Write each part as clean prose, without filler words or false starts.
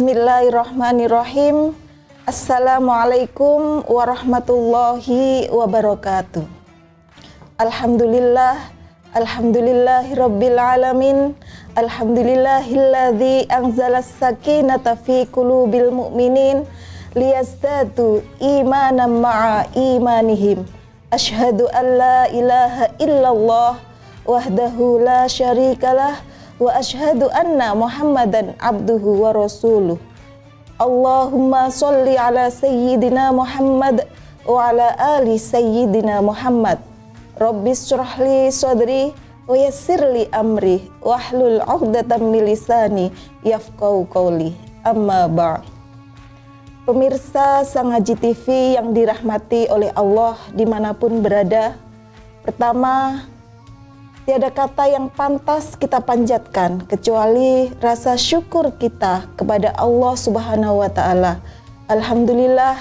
Bismillahirrahmanirrahim. Assalamualaikum warahmatullahi wabarakatuh. Alhamdulillahirabbil alamin. Alhamdulillahilladzi anzalas sakinata fi qulubil mu'minin liyazdadu imanan ma'a imanihim. Asyhadu an la ilaha illallah wahdahu la syarikalah wa asyhadu anna Muhammadan abduhu wa rasuluh. Allahumma sholli ala sayyidina Muhammad wa ala ali sayyidina Muhammad. Rabbis syrahli sadri wa yassirli amri wahlul 'uqdatam min lisani yafqahu qawli. Amma ba'd. Pemirsa Sang Haji TV yang dirahmati oleh Allah dimanapun berada, pertama, tiada kata yang pantas kita panjatkan kecuali rasa syukur kita kepada Allah Subhanahu wa Ta'ala. Alhamdulillah,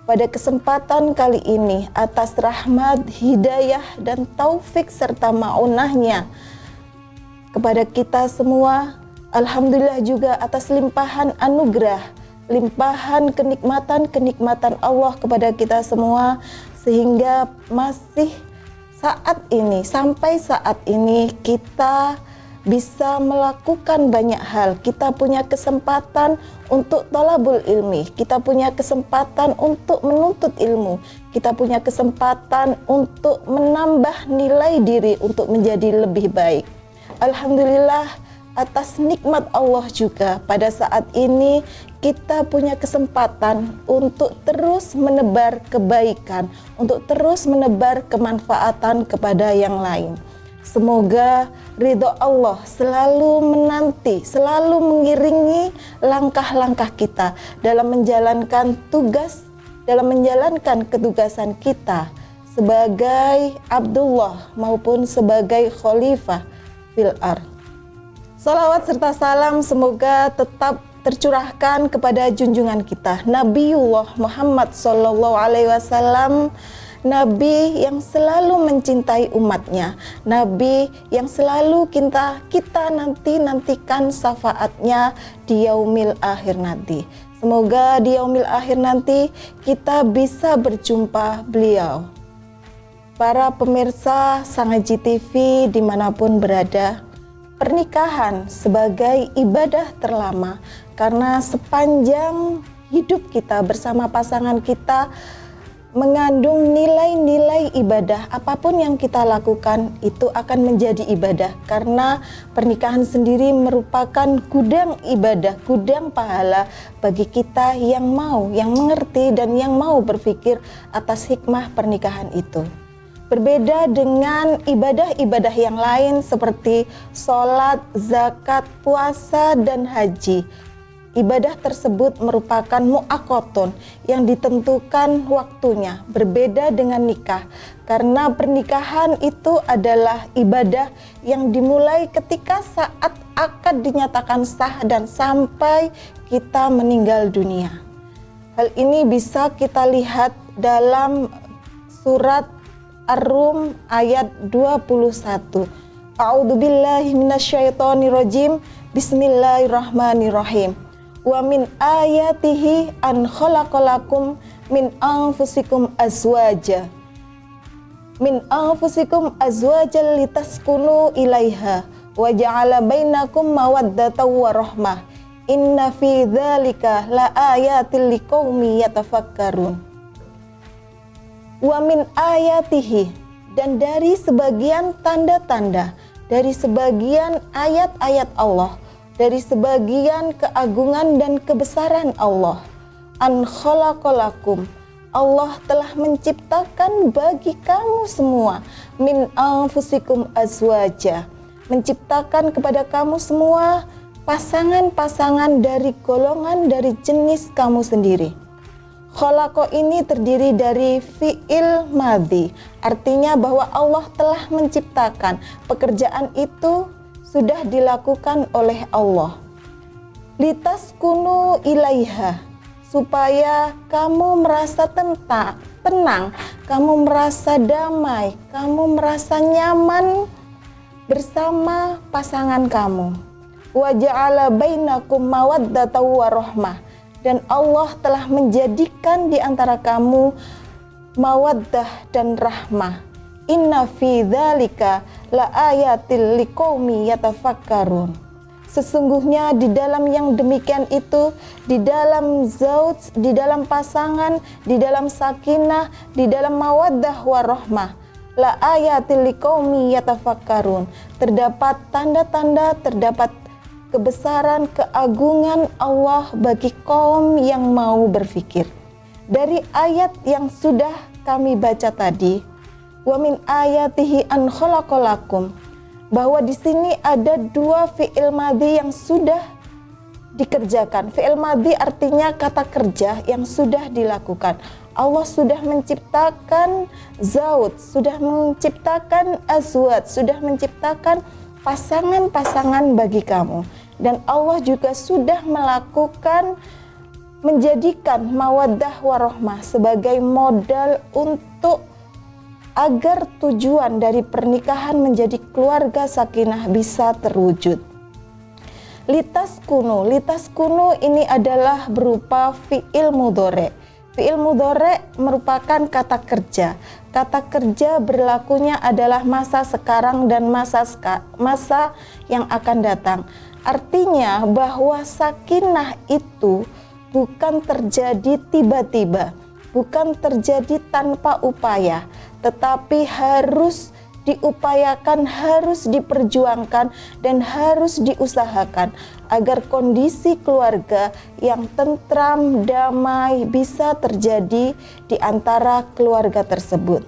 pada kesempatan kali ini atas rahmat, hidayah, dan taufik serta ma'unahnya kepada kita semua, alhamdulillah juga atas limpahan anugerah, limpahan kenikmatan Allah kepada kita semua, sehingga masih sampai saat ini kita bisa melakukan banyak hal. Kita punya kesempatan untuk thalabul ilmi, kita punya kesempatan untuk menuntut ilmu, kita punya kesempatan untuk menambah nilai diri untuk menjadi lebih baik. Alhamdulillah, atas nikmat Allah juga pada saat ini kita punya kesempatan untuk terus menebar kebaikan, untuk terus menebar kemanfaatan kepada yang lain. Semoga ridho Allah selalu menanti, selalu mengiringi langkah-langkah kita dalam menjalankan tugas, dalam menjalankan ketugasan kita sebagai Abdullah maupun sebagai Khalifah fil ardh. Salawat serta salam semoga tetap tercurahkan kepada junjungan kita Nabiullah Muhammad SAW, Nabi yang selalu mencintai umatnya, Nabi yang selalu kita nantikan syafaatnya di yaumil akhir nanti. Semoga di yaumil akhir nanti kita bisa berjumpa beliau. Para pemirsa Sang Haji TV dimanapun berada, pernikahan sebagai ibadah terlama, karena sepanjang hidup kita bersama pasangan kita mengandung nilai-nilai ibadah. Apapun yang kita lakukan itu akan menjadi ibadah, karena pernikahan sendiri merupakan gudang ibadah, gudang pahala bagi kita yang mengerti dan yang mau berpikir atas hikmah pernikahan itu. Berbeda dengan ibadah-ibadah yang lain seperti sholat, zakat, puasa, dan haji. Ibadah tersebut merupakan mu'aqqatun yang ditentukan waktunya, berbeda dengan nikah. Karena pernikahan itu adalah ibadah yang dimulai ketika saat akad dinyatakan sah dan sampai kita meninggal dunia. Hal ini bisa kita lihat dalam surat Ar-Rum ayat 21. A'udzubillahi minasyaitonirrajim. Bismillahirrahmanirrahim. Wa min ayatihi an khalaqalakum min anfusikum azwaja. Min anfusikum azwajan litaskunu ilaiha wa ja'ala bainakum mawaddatan wa rahmah. Inna fi dzalika la ayatil liqaumi yatafakkarun. Wa min ayatihi, dan dari sebagian tanda-tanda, dari sebagian ayat-ayat Allah, dari sebagian keagungan dan kebesaran Allah, an khalaqalakum, Allah telah menciptakan bagi kamu semua, min anfusikum azwaja, menciptakan kepada kamu semua pasangan-pasangan dari golongan dari jenis kamu sendiri. Khalaqa ini terdiri dari fi'il madhi, artinya bahwa Allah telah menciptakan, pekerjaan itu sudah dilakukan oleh Allah. Litaskunu ilaiha, supaya kamu merasa tenang, kamu merasa damai, kamu merasa nyaman bersama pasangan kamu. wa ja'ala bainakum mawaddatan wa rahmah, dan Allah telah menjadikan di antara kamu mawaddah dan rahmah. Inna fi dzalika la ayatil liqaumi yatafakkarun. Sesungguhnya di dalam yang demikian itu, di dalam zauj, di dalam pasangan, di dalam sakinah, di dalam mawaddah warahmah, la ayatil liqaumi yatafakkarun. Terdapat tanda-tanda, terdapat kebesaran, keagungan Allah bagi kaum yang mau berfikir. Dari ayat yang sudah kami baca tadi, wa min ayatihi an khalaqalakum, bahwa di sini ada dua fi'il madhi yang sudah dikerjakan. Fi'il madhi artinya kata kerja yang sudah dilakukan. Allah sudah menciptakan zauj, sudah menciptakan azwaj, sudah menciptakan pasangan-pasangan bagi kamu. Dan Allah juga sudah melakukan, menjadikan mawaddah warahmah sebagai modal untuk agar tujuan dari pernikahan menjadi keluarga sakinah bisa terwujud. Litas kuno ini adalah berupa fi'il mudhari'. Fi'il mudhari' merupakan kata kerja. Kata kerja berlakunya adalah masa sekarang dan masa yang akan datang. Artinya bahwa sakinah itu bukan terjadi tiba-tiba, bukan terjadi tanpa upaya, tetapi harus diupayakan, harus diperjuangkan, dan harus diusahakan agar kondisi keluarga yang tentram, damai bisa terjadi di antara keluarga tersebut.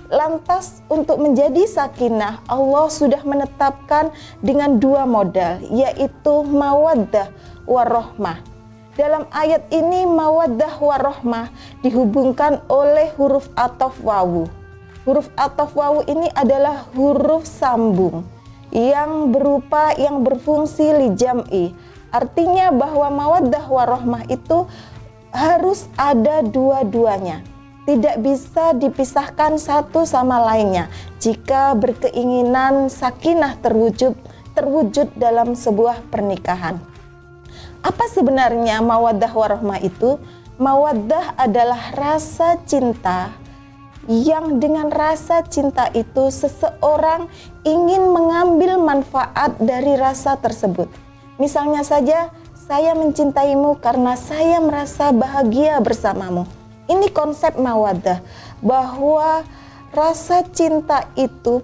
Lantas untuk menjadi sakinah, Allah sudah menetapkan dengan dua modal, yaitu mawaddah warahmah. Dalam ayat ini mawaddah warahmah dihubungkan oleh huruf ataf wawu. Huruf ataf wawu ini adalah huruf sambung yang berfungsi li jam'i. Artinya bahwa mawaddah warahmah itu harus ada dua-duanya. Tidak bisa dipisahkan satu sama lainnya jika berkeinginan sakinah terwujud dalam sebuah pernikahan. Apa sebenarnya mawaddah warahmah itu? Mawaddah adalah rasa cinta yang dengan rasa cinta itu seseorang ingin mengambil manfaat dari rasa tersebut. Misalnya saja, saya mencintaimu karena saya merasa bahagia bersamamu. Ini konsep mawaddah, bahwa rasa cinta itu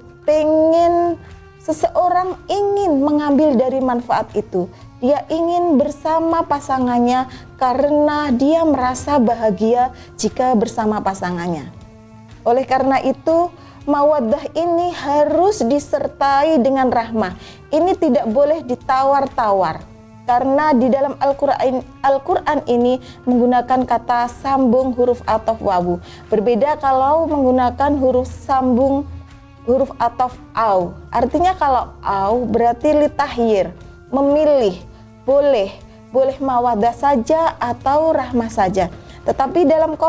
seseorang ingin mengambil dari manfaat itu. Dia ingin bersama pasangannya karena dia merasa bahagia jika bersama pasangannya. Oleh karena itu, mawaddah ini harus disertai dengan rahmah. Ini tidak boleh ditawar-tawar. Karena di dalam Al-Quran ini menggunakan kata sambung huruf ataf wawu. Berbeda kalau menggunakan huruf sambung huruf ataf au. Artinya kalau au berarti litahyir, memilih, boleh mawaddah saja atau rahmah saja. Tetapi dalam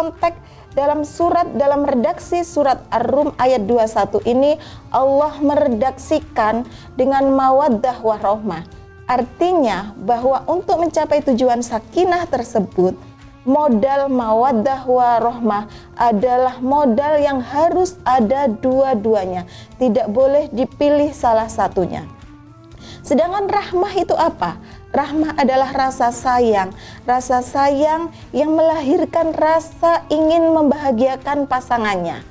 dalam redaksi surat Ar-Rum ayat 21 ini Allah meredaksikan dengan mawaddah warahmah. Artinya bahwa untuk mencapai tujuan sakinah tersebut, modal mawaddah warahmah adalah modal yang harus ada dua-duanya. Tidak boleh dipilih salah satunya. Sedangkan rahmah itu apa? Rahmah adalah rasa sayang yang melahirkan rasa ingin membahagiakan pasangannya.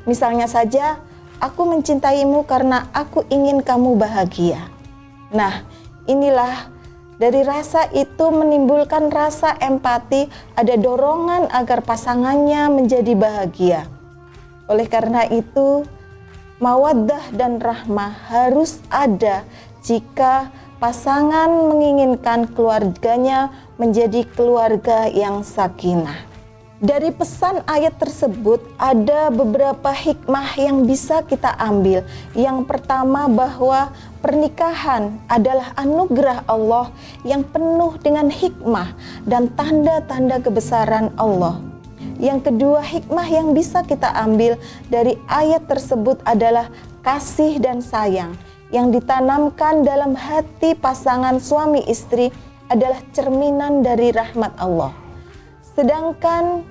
Misalnya saja, aku mencintaimu karena aku ingin kamu bahagia. Nah, inilah dari rasa itu menimbulkan rasa empati, ada dorongan agar pasangannya menjadi bahagia. Oleh karena itu, mawaddah dan rahmah harus ada jika pasangan menginginkan keluarganya menjadi keluarga yang sakinah. Dari pesan ayat tersebut ada beberapa hikmah yang bisa kita ambil. Yang pertama, bahwa pernikahan adalah anugerah Allah yang penuh dengan hikmah dan tanda-tanda kebesaran Allah. Yang kedua, hikmah yang bisa kita ambil dari ayat tersebut adalah kasih dan sayang yang ditanamkan dalam hati pasangan suami istri adalah cerminan dari rahmat Allah. Sedangkan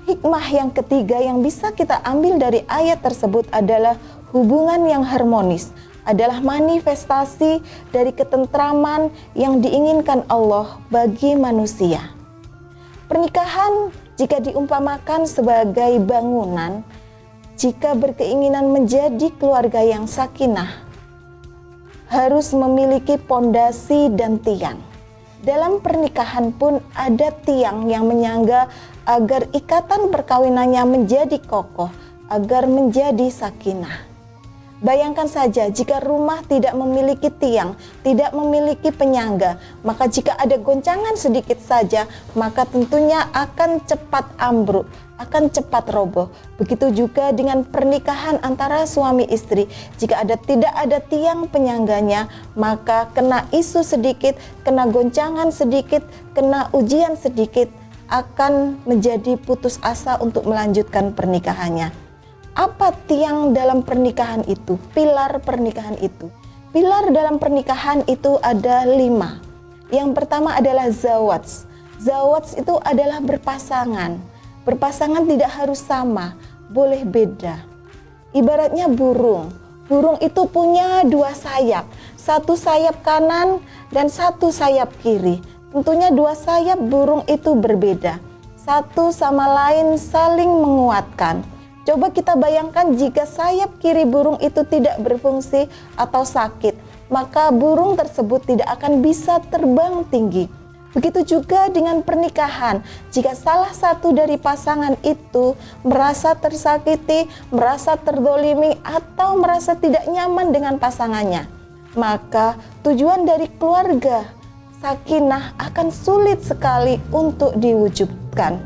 hikmah yang ketiga yang bisa kita ambil dari ayat tersebut adalah hubungan yang harmonis, adalah manifestasi dari ketentraman yang diinginkan Allah bagi manusia. Pernikahan jika diumpamakan sebagai bangunan, jika berkeinginan menjadi keluarga yang sakinah, harus memiliki pondasi dan tiang. Dalam pernikahan pun ada tiang yang menyangga agar ikatan perkawinannya menjadi kokoh, agar menjadi sakinah. Bayangkan saja jika rumah tidak memiliki tiang, tidak memiliki penyangga, maka jika ada goncangan sedikit saja, maka tentunya akan cepat ambruk, akan cepat roboh. Begitu juga dengan pernikahan antara suami istri. Jika tidak ada tiang penyangganya, maka kena isu sedikit, kena goncangan sedikit, kena ujian sedikit, akan menjadi putus asa untuk melanjutkan pernikahannya. Apa tiang dalam pernikahan itu? Pilar pernikahan itu. Pilar dalam pernikahan itu ada 5. Yang pertama adalah zawaj. Zawaj itu adalah berpasangan. Berpasangan tidak harus sama, boleh beda. Ibaratnya burung. Burung itu punya 2 sayap. 1 sayap kanan dan 1 sayap kiri. Tentunya 2 sayap burung itu berbeda. Satu sama lain saling menguatkan. Coba kita bayangkan jika sayap kiri burung itu tidak berfungsi atau sakit, maka burung tersebut tidak akan bisa terbang tinggi. Begitu juga dengan pernikahan, jika salah satu dari pasangan itu merasa tersakiti, merasa terdolimi, atau merasa tidak nyaman dengan pasangannya, maka tujuan dari keluarga sakinah akan sulit sekali untuk diwujudkan.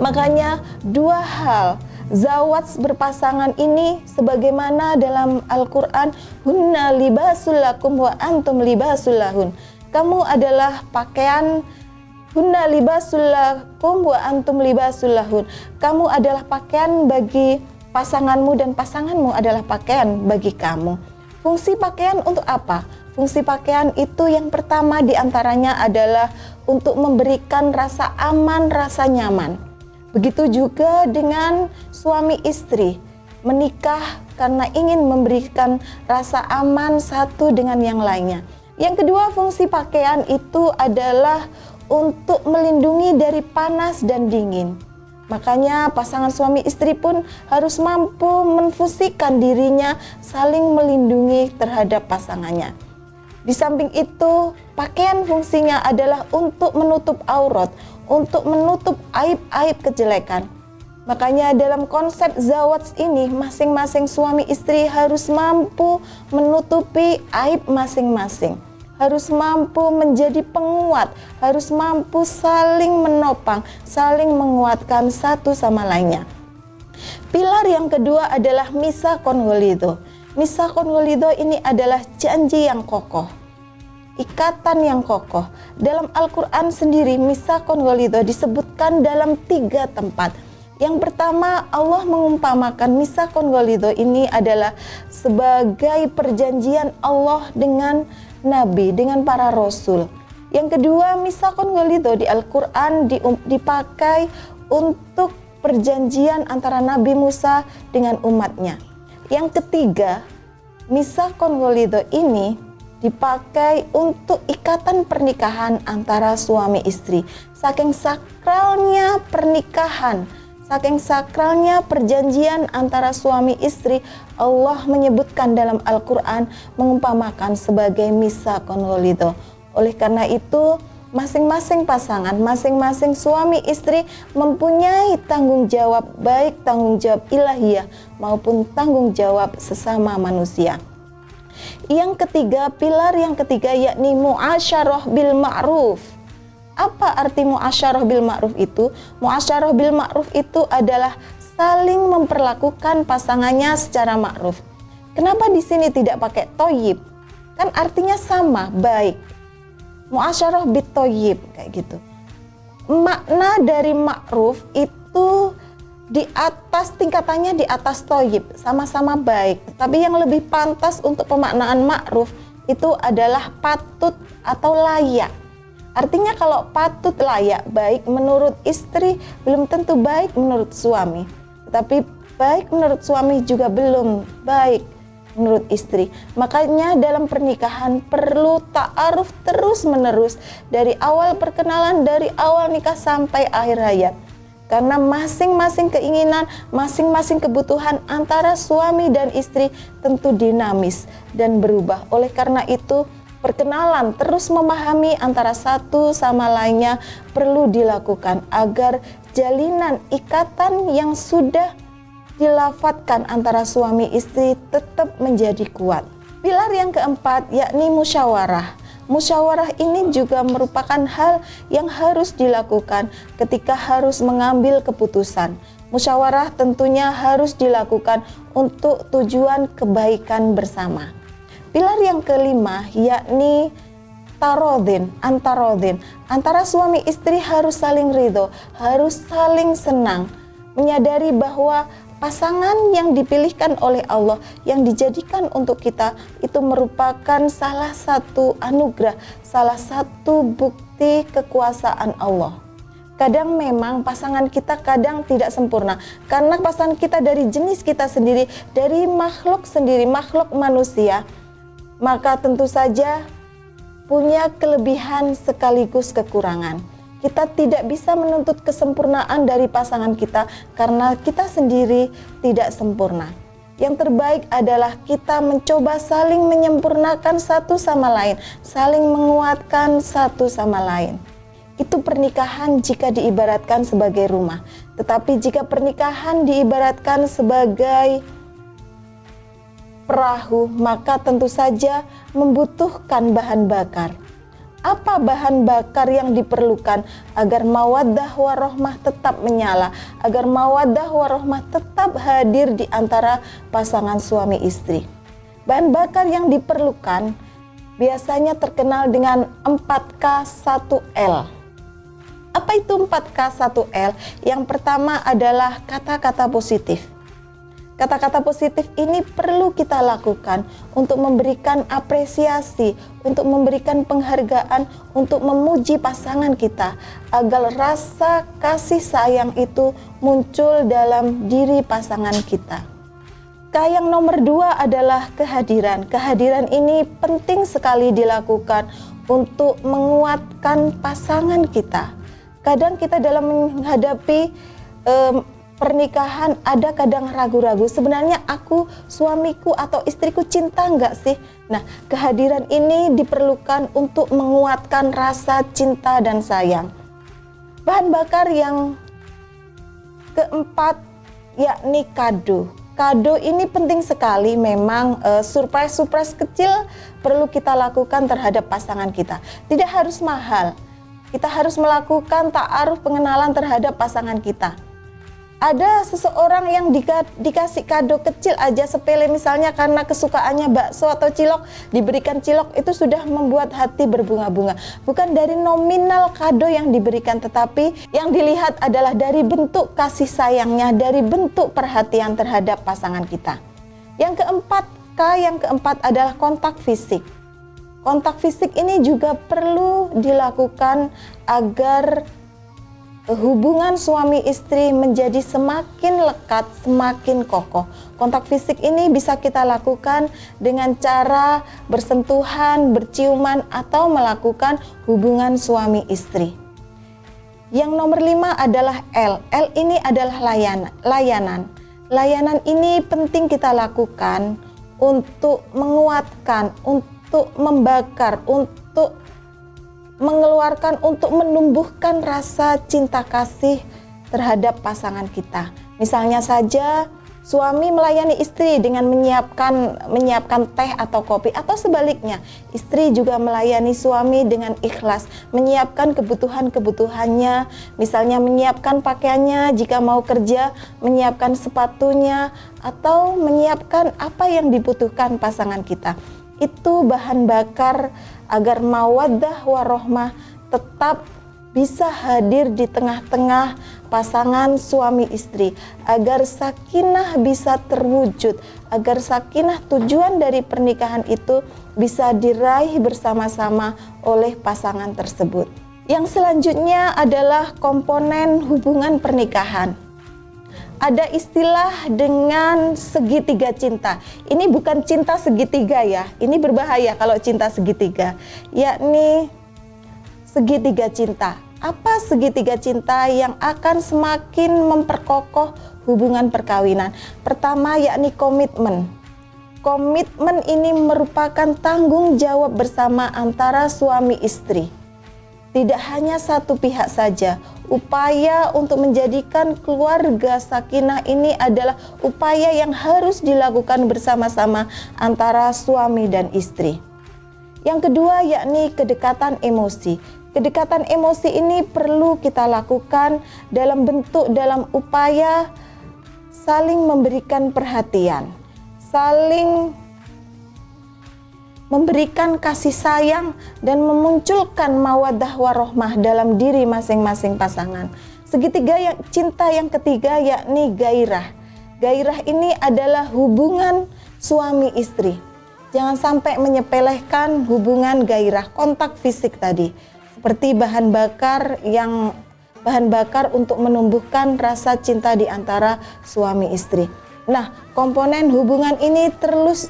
Makanya 2 hal zawaj berpasangan ini sebagaimana dalam Al-Quran, hunna libasul lakum wa antum libasul lahun. Kamu adalah pakaian, hunna libasul lakum wa antum libasul lahun. Kamu adalah pakaian bagi pasanganmu dan pasanganmu adalah pakaian bagi kamu. Fungsi pakaian untuk apa? Fungsi pakaian itu yang pertama diantaranya adalah untuk memberikan rasa aman, rasa nyaman. Begitu juga dengan suami istri, menikah karena ingin memberikan rasa aman satu dengan yang lainnya. Yang kedua, fungsi pakaian itu adalah untuk melindungi dari panas dan dingin. Makanya pasangan suami istri pun harus mampu menfusikan dirinya saling melindungi terhadap pasangannya. Di samping itu, pakaian fungsinya adalah untuk menutup aurat, untuk menutup aib-aib kejelekan. Makanya dalam konsep zawaj ini, masing-masing suami istri harus mampu menutupi aib masing-masing. Harus mampu menjadi penguat, harus mampu saling menopang, saling menguatkan satu sama lainnya. Pilar yang kedua adalah misaqon walido. Misaqon walido ini adalah janji yang kokoh, ikatan yang kokoh. Dalam Al-Quran sendiri, misaqon walido disebutkan dalam 3 tempat. Yang pertama, Allah mengumpamakan misaqon walido ini adalah sebagai perjanjian Allah dengan Nabi, dengan para Rasul. Yang kedua, misaqon walido di Al-Quran dipakai untuk perjanjian antara Nabi Musa dengan umatnya. Yang ketiga, misaqon walido ini dipakai untuk ikatan pernikahan antara suami istri. Saking sakralnya pernikahan, saking sakralnya perjanjian antara suami istri, Allah menyebutkan dalam Al-Quran, mengumpamakan sebagai misaqon walido. Oleh karena itu, masing-masing pasangan, masing-masing suami istri mempunyai tanggung jawab, baik tanggung jawab ilahiyah maupun tanggung jawab sesama manusia. Yang ketiga, pilar yang ketiga yakni mu'asyarah bil ma'ruf. Apa arti mu'asyarah bil ma'ruf itu? Mu'asyarah bil ma'ruf itu adalah saling memperlakukan pasangannya secara ma'ruf. Kenapa di sini tidak pakai toyib? Kan artinya sama, baik. Mu'asyarah bit toyib, kayak gitu. Makna dari ma'ruf itu di atas tingkatannya, di atas toyib, sama-sama baik. Tapi yang lebih pantas untuk pemaknaan ma'ruf itu adalah patut atau layak. Artinya kalau patut, layak, baik menurut istri belum tentu baik menurut suami. Tetapi baik menurut suami juga belum baik menurut istri. Makanya dalam pernikahan perlu ta'aruf terus-menerus dari awal perkenalan, dari awal nikah sampai akhir hayat. Karena masing-masing keinginan, masing-masing kebutuhan antara suami dan istri tentu dinamis dan berubah. Oleh karena itu, perkenalan terus memahami antara satu sama lainnya perlu dilakukan agar jalinan ikatan yang sudah dilafatkan antara suami istri tetap menjadi kuat. Pilar yang keempat yakni musyawarah. Musyawarah ini juga merupakan hal yang harus dilakukan ketika harus mengambil keputusan. Musyawarah tentunya harus dilakukan untuk tujuan kebaikan bersama. Pilar yang kelima yakni tarodin, antarodin. Antara suami istri harus saling ridho, harus saling senang, menyadari bahwa pasangan yang dipilihkan oleh Allah, yang dijadikan untuk kita, itu merupakan salah satu anugerah, salah satu bukti kekuasaan Allah. Kadang memang pasangan kita kadang tidak sempurna, karena pasangan kita dari jenis kita sendiri, dari makhluk sendiri, makhluk manusia, maka tentu saja punya kelebihan sekaligus kekurangan. Kita tidak bisa menuntut kesempurnaan dari pasangan kita karena kita sendiri tidak sempurna. Yang terbaik adalah kita mencoba saling menyempurnakan satu sama lain, saling menguatkan satu sama lain. Itu pernikahan jika diibaratkan sebagai rumah. Tetapi jika pernikahan diibaratkan sebagai perahu, maka tentu saja membutuhkan bahan bakar. Apa bahan bakar yang diperlukan agar mawaddah warohmah tetap menyala, agar mawaddah warohmah tetap hadir di antara pasangan suami istri? Bahan bakar yang diperlukan biasanya terkenal dengan 4K 1L. Apa itu 4K 1L? Yang pertama adalah kata-kata positif. Kata-kata positif ini perlu kita lakukan untuk memberikan apresiasi, untuk memberikan penghargaan, untuk memuji pasangan kita, agar rasa kasih sayang itu muncul dalam diri pasangan kita. Yang nomor 2 adalah kehadiran. Kehadiran ini penting sekali dilakukan untuk menguatkan pasangan kita. Kadang kita dalam menghadapi pernikahan ada kadang ragu-ragu, sebenarnya aku, suamiku atau istriku cinta enggak sih? Nah, kehadiran ini diperlukan untuk menguatkan rasa cinta dan sayang. Bahan bakar yang keempat yakni kado. Kado ini penting sekali, memang surprise-surprise kecil perlu kita lakukan terhadap pasangan kita. Tidak harus mahal, kita harus melakukan ta'aruf pengenalan terhadap pasangan kita. Ada seseorang yang dikasih kado kecil aja sepele, misalnya karena kesukaannya bakso atau cilok, diberikan cilok, itu sudah membuat hati berbunga-bunga. Bukan dari nominal kado yang diberikan, tetapi yang dilihat adalah dari bentuk kasih sayangnya, dari bentuk perhatian terhadap pasangan kita. Yang keempat adalah kontak fisik. Kontak fisik ini juga perlu dilakukan agar hubungan suami istri menjadi semakin lekat, semakin kokoh. Kontak fisik ini bisa kita lakukan dengan cara bersentuhan, berciuman, atau melakukan hubungan suami istri. Yang nomor 5 adalah L. L ini adalah layanan. Layanan ini penting kita lakukan untuk menguatkan, untuk membakar, untuk mengeluarkan, untuk menumbuhkan rasa cinta kasih terhadap pasangan kita. Misalnya saja suami melayani istri dengan menyiapkan teh atau kopi, atau sebaliknya istri juga melayani suami dengan ikhlas, menyiapkan kebutuhan-kebutuhannya, misalnya menyiapkan pakaiannya jika mau kerja, menyiapkan sepatunya, atau menyiapkan apa yang dibutuhkan pasangan kita. Itu bahan bakar agar mawaddah warohmah tetap bisa hadir di tengah-tengah pasangan suami istri, agar sakinah bisa terwujud, agar sakinah tujuan dari pernikahan itu bisa diraih bersama-sama oleh pasangan tersebut. Yang selanjutnya adalah komponen hubungan pernikahan. Ada istilah dengan segitiga cinta. Ini bukan cinta segitiga ya, ini berbahaya kalau cinta segitiga, yakni segitiga cinta. Apa segitiga cinta yang akan semakin memperkokoh hubungan perkawinan? Pertama, yakni komitmen. Komitmen ini merupakan tanggung jawab bersama antara suami istri. Tidak hanya satu pihak saja. Upaya untuk menjadikan keluarga sakinah ini adalah upaya yang harus dilakukan bersama-sama antara suami dan istri. Yang kedua, yakni kedekatan emosi. Kedekatan emosi ini perlu kita lakukan dalam upaya saling memberikan perhatian, saling memberikan kasih sayang dan memunculkan mawaddah warohmah dalam diri masing-masing pasangan. Cinta yang ketiga yakni gairah. Gairah ini adalah hubungan suami istri. Jangan sampai menyepelekan hubungan gairah, kontak fisik tadi. Seperti bahan bakar untuk menumbuhkan rasa cinta di antara suami istri. Nah, komponen hubungan ini terus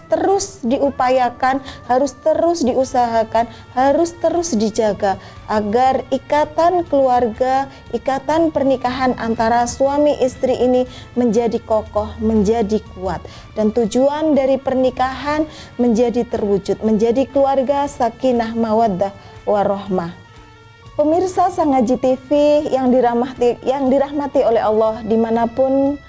diupayakan, harus terus diusahakan, harus terus dijaga agar ikatan keluarga, ikatan pernikahan antara suami istri ini menjadi kokoh, menjadi kuat, dan tujuan dari pernikahan menjadi terwujud, menjadi keluarga sakinah mawaddah warohmah. Pemirsa Sangaji TV yang dirahmati oleh Allah dimanapun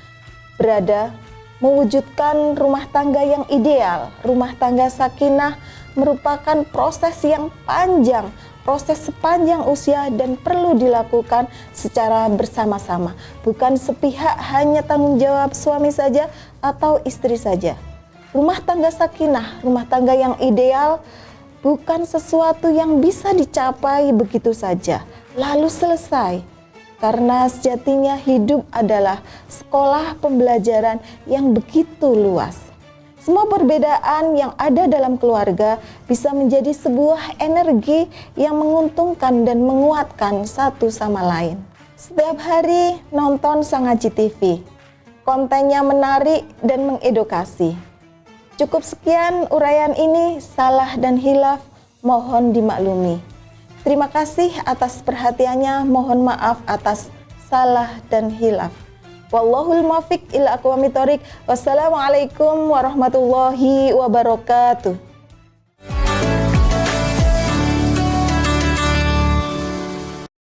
berada, mewujudkan rumah tangga yang ideal, rumah tangga sakinah merupakan proses yang panjang, proses sepanjang usia dan perlu dilakukan secara bersama-sama. Bukan sepihak hanya tanggung jawab suami saja atau istri saja. Rumah tangga sakinah, rumah tangga yang ideal bukan sesuatu yang bisa dicapai begitu saja, lalu selesai. Karena sejatinya hidup adalah sekolah pembelajaran yang begitu luas. Semua perbedaan yang ada dalam keluarga bisa menjadi sebuah energi yang menguntungkan dan menguatkan satu sama lain. Setiap hari nonton Sangaji TV, kontennya menarik dan mengedukasi. Cukup sekian uraian ini, salah dan hilaf mohon dimaklumi. Terima kasih atas perhatiannya, mohon maaf atas salah dan hilaf. Wallahul muwaffiq ila aqwamit thoriq. Wassalamualaikum warahmatullahi wabarakatuh.